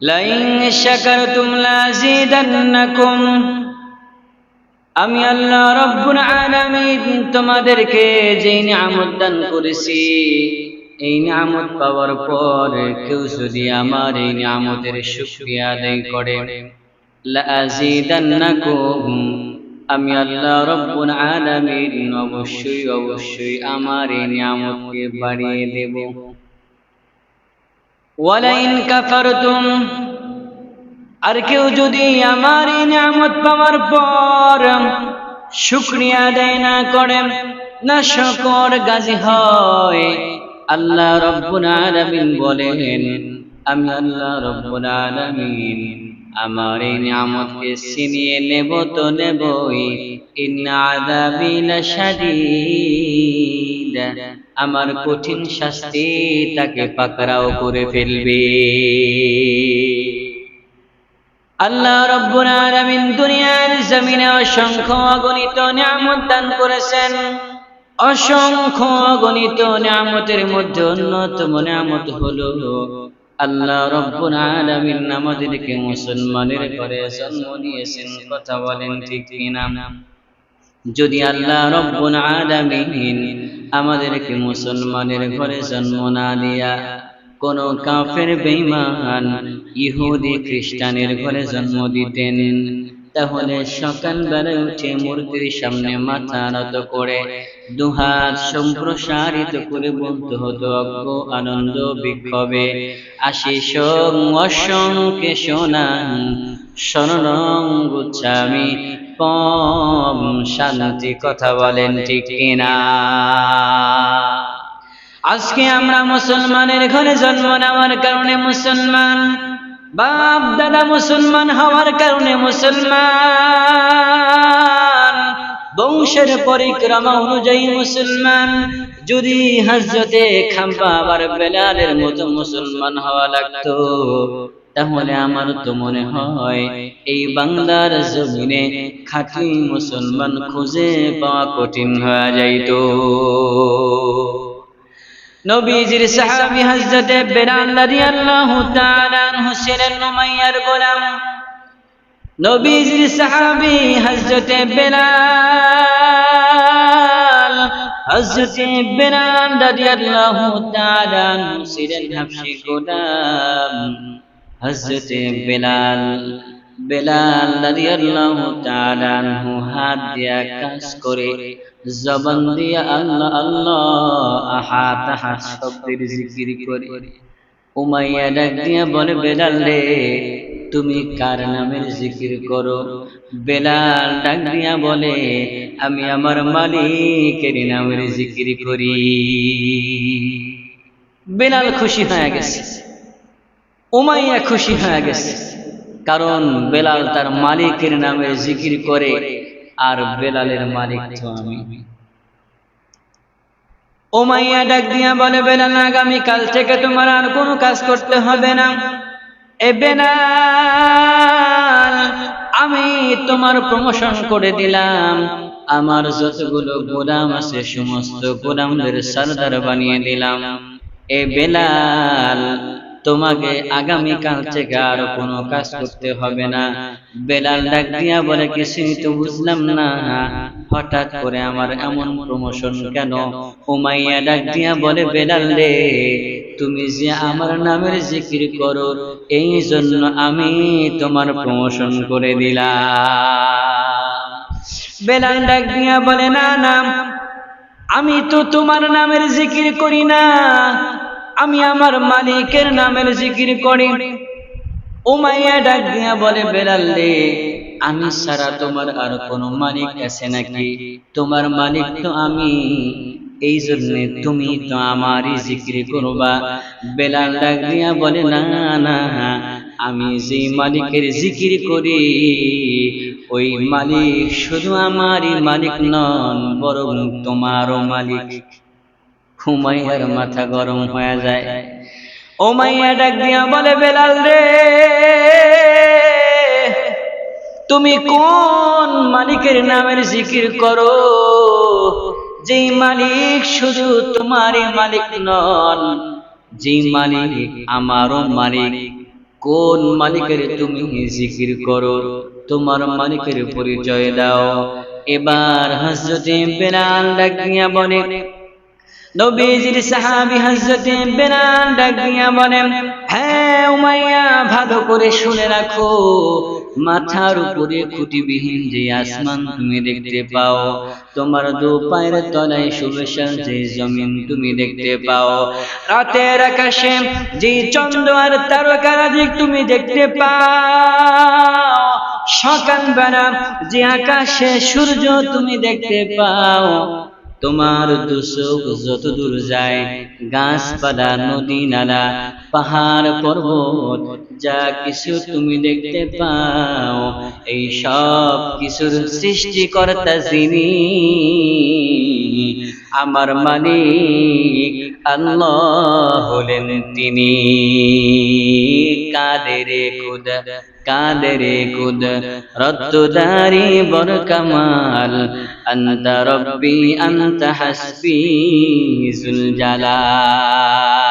Line শাকারতুম লাযীদান্নাকুম, আমি আল্লাহ রাব্বুল আলামিন তোমাদেরকে যে নিয়ামত দান করেছি, এই নিয়ামত পাওয়ার পর কেউ যদি আমার এই নিয়ামতের শুকরিয়া আদায় করে, লাযীদান্নাকুম, আমি আল্লাহ রাব্বুল আলামিন অবশ্যই অবশ্যই আমার এই নিয়ামতকে বাড়িয়ে দেব। ওয়ালাইন কাফারতুম, আর কেউ যদি আমার এই নিয়ামত পাওয়ার পর শুকরিয়া আদায় না করে, না শুকর গাজী হয়, আল্লাহ রাব্বুল আলামিন বলেন, আমি আল্লাহ রাব্বুল আলামিন আমার এই নিয়ামতকে ছিনিয়ে নেব তো নেবই। ইন্না আযাবি লাশাদীদ, আমার কঠিন শাস্তি তাকে পাকড়াও করে ফেলবে। আল্লাহ রাব্বুল আলামিন দুনিয়ার জমিনে অসংখ্য অগণিত নিয়ামত দান করেছেন। অসংখ্য অগণিত নিয়ামতের মধ্যে অন্যতম নিয়ামত হলো আল্লাহ রাব্বুল আলামিন আমাদেরকে মুসলমানের ঘরে জন্ম দিয়েছেন। কথা বলেন ঠিক কিনা? যদি আল্লাহ রাব্বুল আলামিন আমাদেরকে মুসলমানের ঘরে জন্ম না দিয়া কোন কাফের বেঈমান ইহুদি খ্রিস্টানের ঘরে জন্ম দিতেন, তাহলে সকালবেলায় উঠে মূর্তির সামনে মাথা নত করে দুহাত সম্প্রসারিত করে বলতে হতো, অজ্ঞ আনন্দ বিক্ষোভে আশিস অসংখ্যে সোনাং শরণং গুচ্ছামি পম শান্তি। কথা বলেন ঠিক কিনা? আজকে আমরা মুসলমানের ঘরে জন্ম নেওয়ার কারণে মুসলমান, বাপ দাদা মুসলমান হওয়ার কারণে মুসলমান, বংশের পরিক্রমা অনুযায়ী মুসলমান। যদি হযরতে খাম্বা আবার বেলালের মতো মুসলমান হওয়া লাগতো, তাহলে আমার তো মনে হয় এই বাংলার জমিনে খাঁটি মুসলমান খুঁজে পাওয়া কঠিন হয়ে যাইতো। নবীজির সাহাবী হযরতে বেলাল রাদিয়াল্লাহু তাআলা আনহু ছিলেন উমাইয়ার গোলাম। নবীজির সাহাবী হযরতে বেলাল রাদিয়াল্লাহু তাআলা আনহু ছিলেন হাবশী গোলাম। হযরতে বেলাল রাদিয়াল্লাহু তাআলা আনহু হাত দিয়া কাজ করে, জবান দিয়া আল্লাহ আল্লাহ আহাত আহাত শব্দের জিকির করে। উমাইয়া ডাক দিয়া বলে, বেলাল রে, তুমি কার নামের জিকির করো? বেলাল ডাক দিয়া বলে, আমি আমার মালিকের নামের জিকির করি। বেলাল খুশি হয়ে গেছে, উমাইয়া খুশি হয়ে গেছে, কারণ বেলাল তার মালিকের নামে জিকির করে, আর বেলালের মালিক তো আমি। উমাইয়া ডাক দিয়া বলে, বেলাল আগামী কাল থেকে তোমার আর কোনো কাজ করতে হবে না। এ বেলাল, আমি তোমার প্রমোশন করে দিলাম, আমার যতগুলো গোলাম আছে সমস্ত গোলামদের সরদার বানিয়ে দিলাম। এ বেলাল, তোমাকে আগামী কাল থেকে আর কোনো কাজ করতে হবে না। বেলাল ডাক দিয়া বলে, কিছুই তো বুঝলাম না, হঠাৎ করে আমার এমন প্রমোশন কেন? উমাইয়া ডাক দিয়া বলে, বেলাল রে, তুমি যে আমার নামের জিকির করো, এই জন্য আমি তোমার প্রমোশন করে দিলাম। বেলাল ডাক দিয়া বলে, না না, আমি তো তোমার নামের জিকির করি না, আমি আমার মালিকের নামের জিকির করি। উমাইয়া ডাক দিয়া বলে, বেলাল রে, আমি ছাড়া তোমার আর কোনো মালিক আছে নাকি? তোমার মালিক তো আমি, এই জন্য তুমি তো আমারই জিকির করবা। বেলাল ডাক দিয়া বলে, না না, আমি যে মালিকের জিকির করি, ওই মালিক শুধু আমারই মালিক নন, বরং তোমারও মালিক। উমাইয়ার মাথা গরম হয়ে যায়। উমাইয়া ডাক দিয়া বলে, বেলাল রে, তুমি কোন মালিকের নামের জিকির করো, যেই মালিক শুধু তোমারই মালিক নন, যেই মালিক আমারও মালিক? কোন মালিকের তুমি জিকির করো, তোমার মালিকের পরিচয় দাও। এবার হযরতে বেলাল ডাক দিয়া বলে, নবীজির সাহাবী হযরতে বেলাল ডাক দিয়া বলেন, হ্যাঁ উমাইয়া, ভালো করে শুনে রাখো, মাথার উপরে খুঁটিবিহীন যে আসমান তুমি দেখতে পাও, তোমার দু পায়ের তলায় সুবিশাল যে জমিন তুমি দেখতে পাও, রাতের আকাশে যে চন্দ্র আর তারকারাজি তুমি দেখতে পাও, সকালবেলা যে আকাশে সূর্য তুমি দেখতে পাও, তোমার দুচোখ যত দূর যায়, গাছপালা, নদী নালা, পাহাড় পর্বত, যা কিছু তুমি দেখতে পাও, এই সব কিছুর সৃষ্টিকর্তা যিনি, আমার মালিক আল্লাহ হলেন তিনি। কাদেরে খুদ, কাদেরে খুদ, রত্তদারি বর কামাল, আন্তা রব্বি আন্তা হাসবি জুল জালাল।